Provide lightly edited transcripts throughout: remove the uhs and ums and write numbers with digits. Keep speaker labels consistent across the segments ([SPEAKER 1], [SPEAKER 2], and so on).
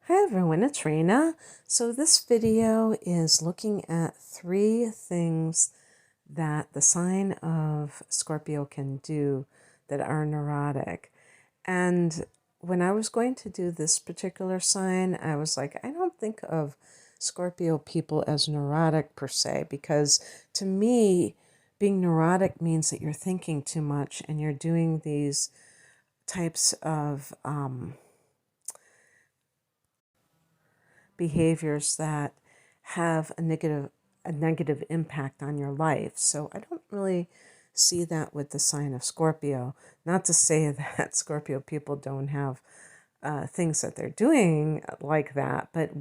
[SPEAKER 1] Hi everyone, it's Raina. So this video is looking at 3 things that the sign of Scorpio can do that are neurotic. And when I was going to do this particular sign, I was like, I don't think of Scorpio people as neurotic per se, because to me, being neurotic means that you're thinking too much and you're doing these types of behaviors that have a negative impact on your life. So I don't really see that with the sign of Scorpio. Not to say that Scorpio people don't have things that they're doing like that, but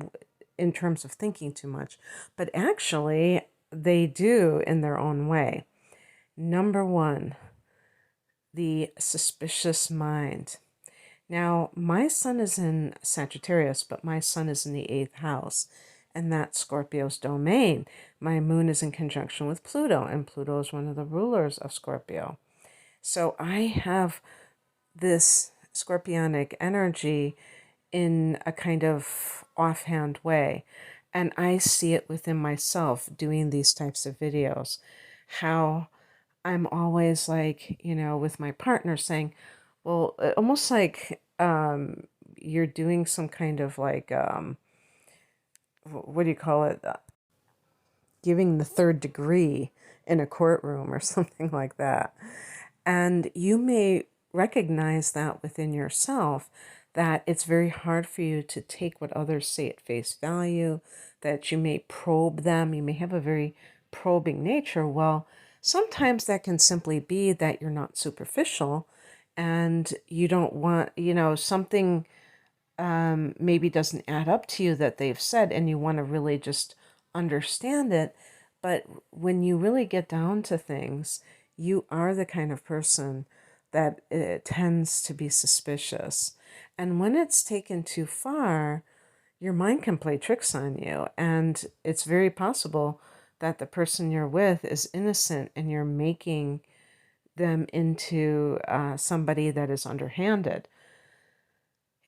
[SPEAKER 1] in terms of thinking too much. But actually, they do in their own way. Number one, the suspicious mind. Now, my sun is in Sagittarius, but my sun is in the 8th house, and that's Scorpio's domain. My moon is in conjunction with Pluto, and Pluto is one of the rulers of Scorpio. So I have this scorpionic energy in a kind of offhand way, and I see it within myself doing these types of videos. How I'm always like, with my partner saying, well, almost like you're doing some kind of like, what do you call it? Giving the third degree in a courtroom or something like that. And you may recognize that within yourself, that it's very hard for you to take what others say at face value, that you may probe them. You may have a very probing nature. Well, sometimes that can simply be that you're not superficial and you don't want, something maybe doesn't add up to you that they've said, and you want to really just understand it. But when you really get down to things, you are the kind of person that tends to be suspicious. And when it's taken too far, your mind can play tricks on you. And it's very possible that the person you're with is innocent and you're making them into somebody that is underhanded.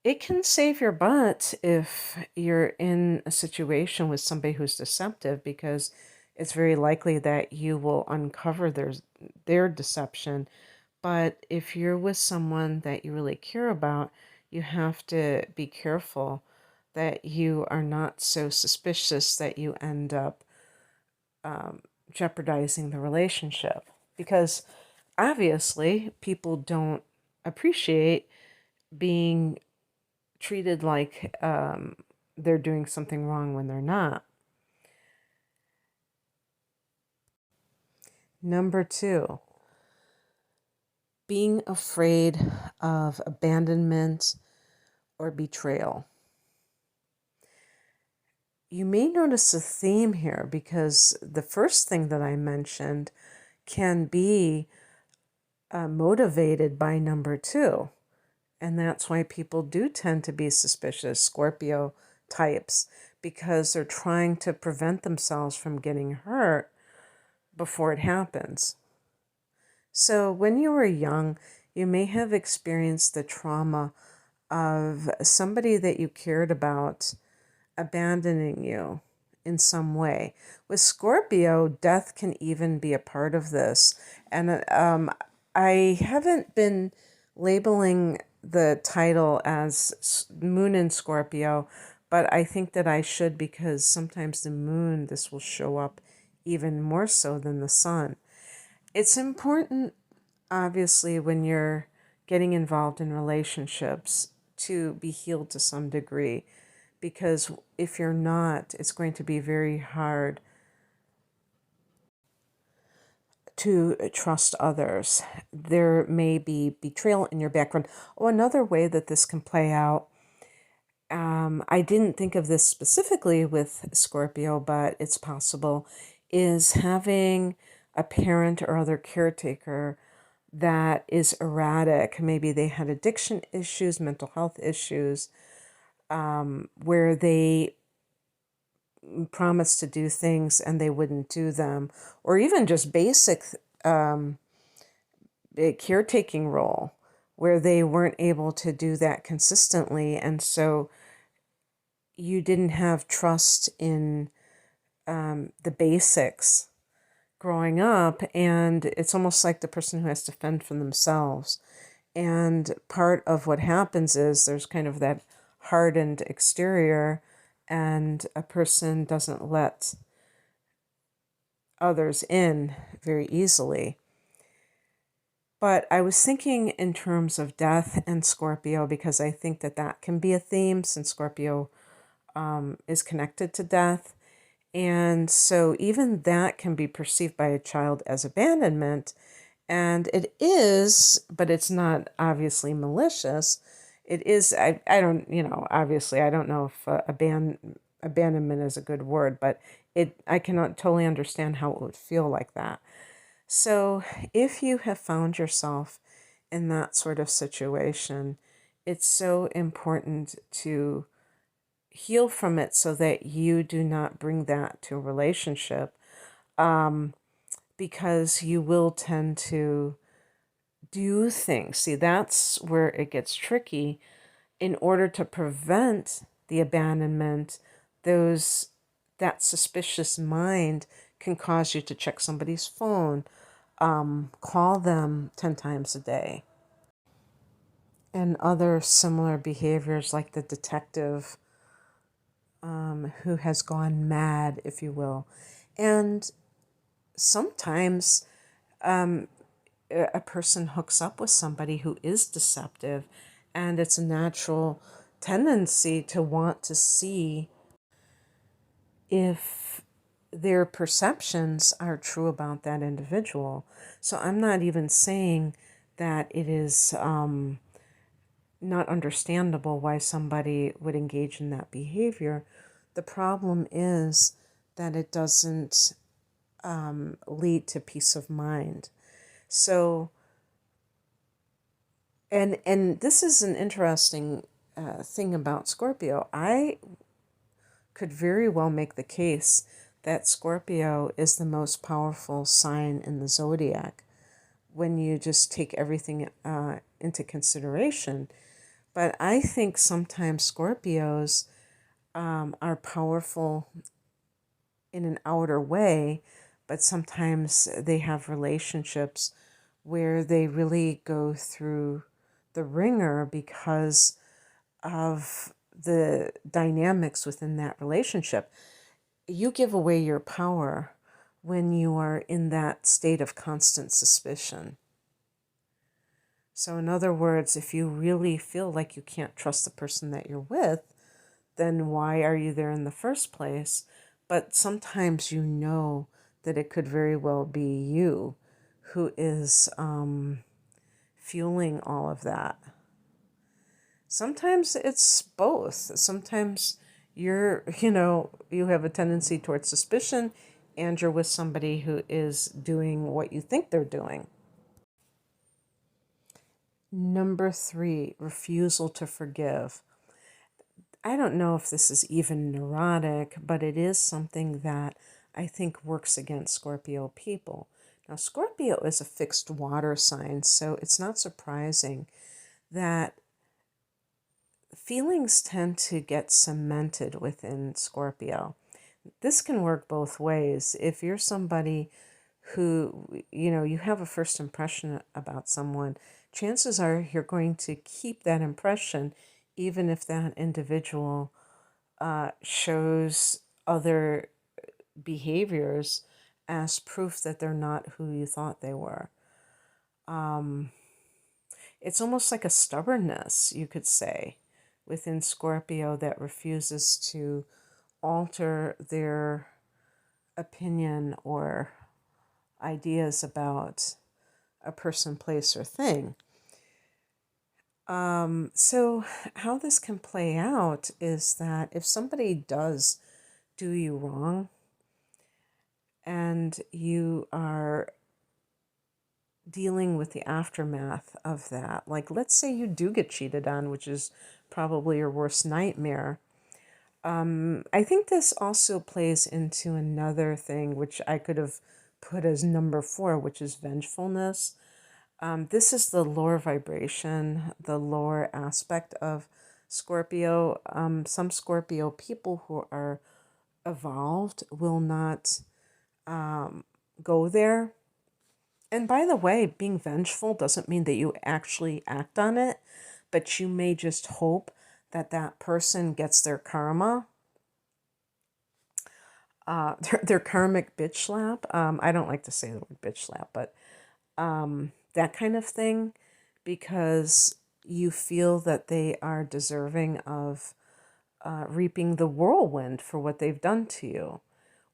[SPEAKER 1] It can save your butt if you're in a situation with somebody who's deceptive, because it's very likely that you will uncover their deception. But if you're with someone that you really care about, you have to be careful that you are not so suspicious that you end up jeopardizing the relationship. Because obviously, people don't appreciate being treated like they're doing something wrong when they're not. Number 2, being afraid of abandonment or betrayal. You may notice a theme here, because the first thing that I mentioned can be motivated by number 2. And that's why people do tend to be suspicious, Scorpio types, because they're trying to prevent themselves from getting hurt before it happens. So when you were young, you may have experienced the trauma of somebody that you cared about abandoning you in some way. With Scorpio, death can even be a part of this. And I haven't been labeling the title as Moon in Scorpio, but I think that I should, because sometimes the moon, this will show up even more so than the sun. It's important, obviously, when you're getting involved in relationships, to be healed to some degree, because if you're not, it's going to be very hard to trust others. There may be betrayal in your background. Oh, another way that this can play out, I didn't think of this specifically with Scorpio, but it's possible, is having a parent or other caretaker that is erratic. Maybe they had addiction issues, mental health issues, where they promised to do things and they wouldn't do them, or even just basic caretaking role where they weren't able to do that consistently. And so you didn't have trust in the basics growing up, and it's almost like the person who has to fend for themselves. And part of what happens is there's kind of that hardened exterior, and a person doesn't let others in very easily. But I was thinking in terms of death and Scorpio, because I think that that can be a theme since Scorpio is connected to death. And so even that can be perceived by a child as abandonment. And it is, but it's not obviously malicious. It is, I don't, obviously, I don't know if abandonment is a good word, but I cannot totally understand how it would feel like that. So if you have found yourself in that sort of situation, it's so important to heal from it so that you do not bring that to a relationship, because you will tend to do things. See, that's where it gets tricky. In order to prevent the abandonment, that suspicious mind can cause you to check somebody's phone, call them 10 times a day, and other similar behaviors like the detective who has gone mad, if you will. And sometimes a person hooks up with somebody who is deceptive, and it's a natural tendency to want to see if their perceptions are true about that individual. So I'm not even saying that it is not understandable why somebody would engage in that behavior. The problem is that it doesn't lead to peace of mind. So, and this is an interesting thing about Scorpio. I could very well make the case that Scorpio is the most powerful sign in the zodiac when you just take everything into consideration. But I think sometimes Scorpios are powerful in an outer way, but sometimes they have relationships where they really go through the ringer because of the dynamics within that relationship. You give away your power when you are in that state of constant suspicion. So, in other words, if you really feel like you can't trust the person that you're with, then why are you there in the first place? But sometimes you know that it could very well be you who is fueling all of that. Sometimes it's both. Sometimes you have a tendency towards suspicion, and you're with somebody who is doing what you think they're doing. Number 3, refusal to forgive. I don't know if this is even neurotic, but it is something that I think works against Scorpio people. Now, Scorpio is a fixed water sign, so it's not surprising that feelings tend to get cemented within Scorpio. This can work both ways. If you're somebody who, you have a first impression about someone, chances are you're going to keep that impression even if that individual shows other behaviors as proof that they're not who you thought they were. It's almost like a stubbornness, you could say, within Scorpio that refuses to alter their opinion or ideas about a person, place, or thing. So how this can play out is that if somebody does do you wrong and you are dealing with the aftermath of that, like let's say you do get cheated on, which is probably your worst nightmare. I think this also plays into another thing, which I could have put as number 4, which is vengefulness. This is the lower vibration, the lower aspect of Scorpio, some Scorpio people who are evolved will not go there. And by the way, being vengeful doesn't mean that you actually act on it, but you may just hope that that person gets their karma, their karmic bitch slap. I don't like to say the word bitch slap, but that kind of thing, because you feel that they are deserving of reaping the whirlwind for what they've done to you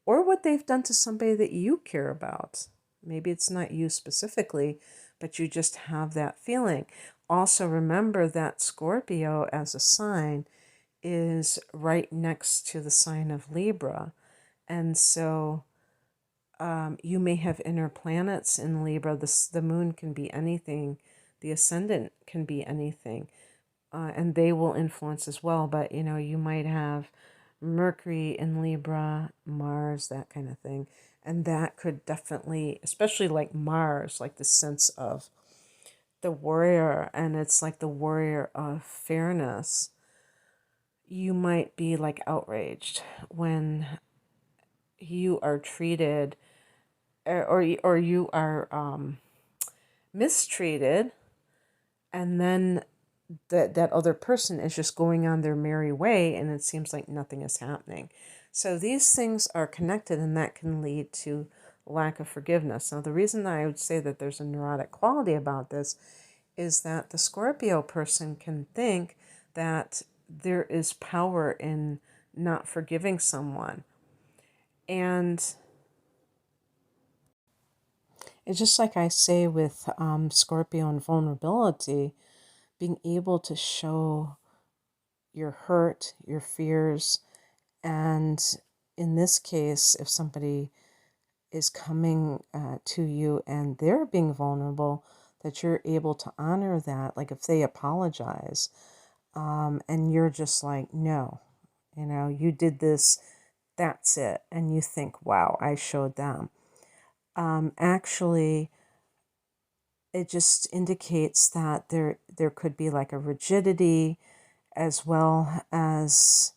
[SPEAKER 1] or what they've done to somebody that you care about. Maybe it's not you specifically, but you just have that feeling. Also, remember that Scorpio as a sign is right next to the sign of Libra. And so you may have inner planets in Libra. The moon can be anything, the ascendant can be anything, and they will influence as well. But you might have Mercury in Libra, Mars, that kind of thing. And that could definitely, especially like Mars, like the sense of the warrior, and it's like the warrior of fairness. You might be like outraged when you are treated or you are mistreated, and then that other person is just going on their merry way and it seems like nothing is happening. So these things are connected, and that can lead to lack of forgiveness. Now, the reason I would say that there's a neurotic quality about this is that the Scorpio person can think that there is power in not forgiving someone. And it's just like I say with Scorpio and vulnerability, being able to show your hurt, your fears, and in this case, if somebody is coming to you and they're being vulnerable, that you're able to honor that. Like if they apologize, and you're just like, no, you did this, that's it. And you think, wow, I showed them. Actually, it just indicates that there could be like a rigidity as well as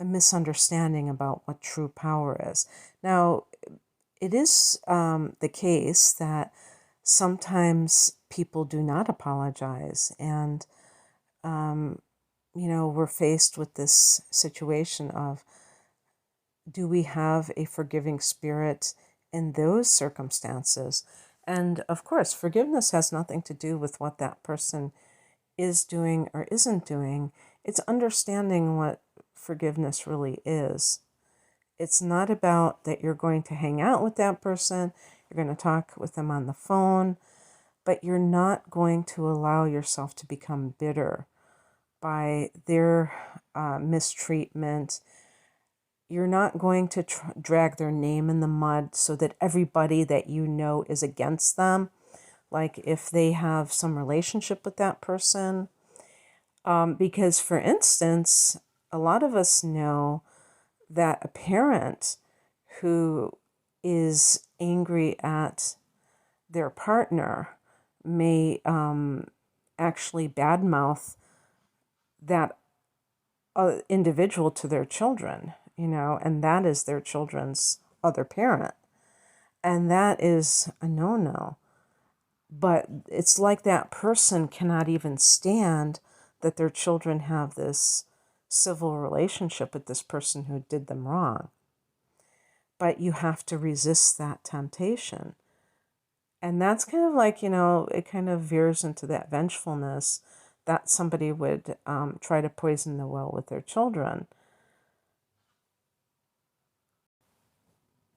[SPEAKER 1] a misunderstanding about what true power is. Now, it is the case that sometimes people do not apologize, and we're faced with this situation of, do we have a forgiving spirit in those circumstances? And of course, forgiveness has nothing to do with what that person is doing or isn't doing. It's understanding what forgiveness really is. It's not about that you're going to hang out with that person, you're going to talk with them on the phone, but you're not going to allow yourself to become bitter by their mistreatment. You're not going to drag their name in the mud so that everybody that you know is against them. Like if they have some relationship with that person. Because, for instance, a lot of us know that a parent who is angry at their partner may actually badmouth that individual to their children, and that is their children's other parent. And that is a no-no. But it's like that person cannot even stand that their children have this civil relationship with this person who did them wrong. But you have to resist that temptation. And that's kind of like, it kind of veers into that vengefulness that somebody would try to poison the well with their children.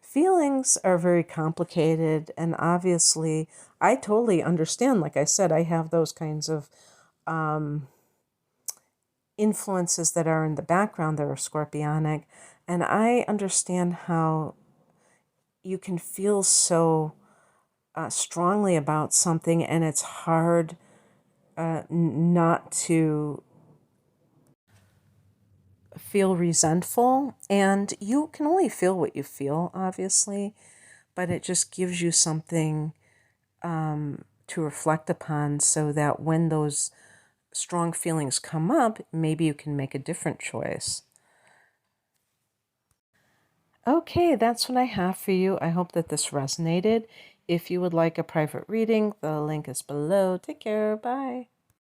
[SPEAKER 1] Feelings are very complicated, and obviously, I totally understand. Like I said, I have those kinds of influences that are in the background that are scorpionic, and I understand how you can feel so strongly about something, and it's hard not to feel resentful. And you can only feel what you feel, obviously, but it just gives you something to reflect upon, so that when those strong feelings come up, maybe you can make a different choice. Okay, that's what I have for you. I hope that this resonated. If you would like a private reading, the link is below. Take care. Bye.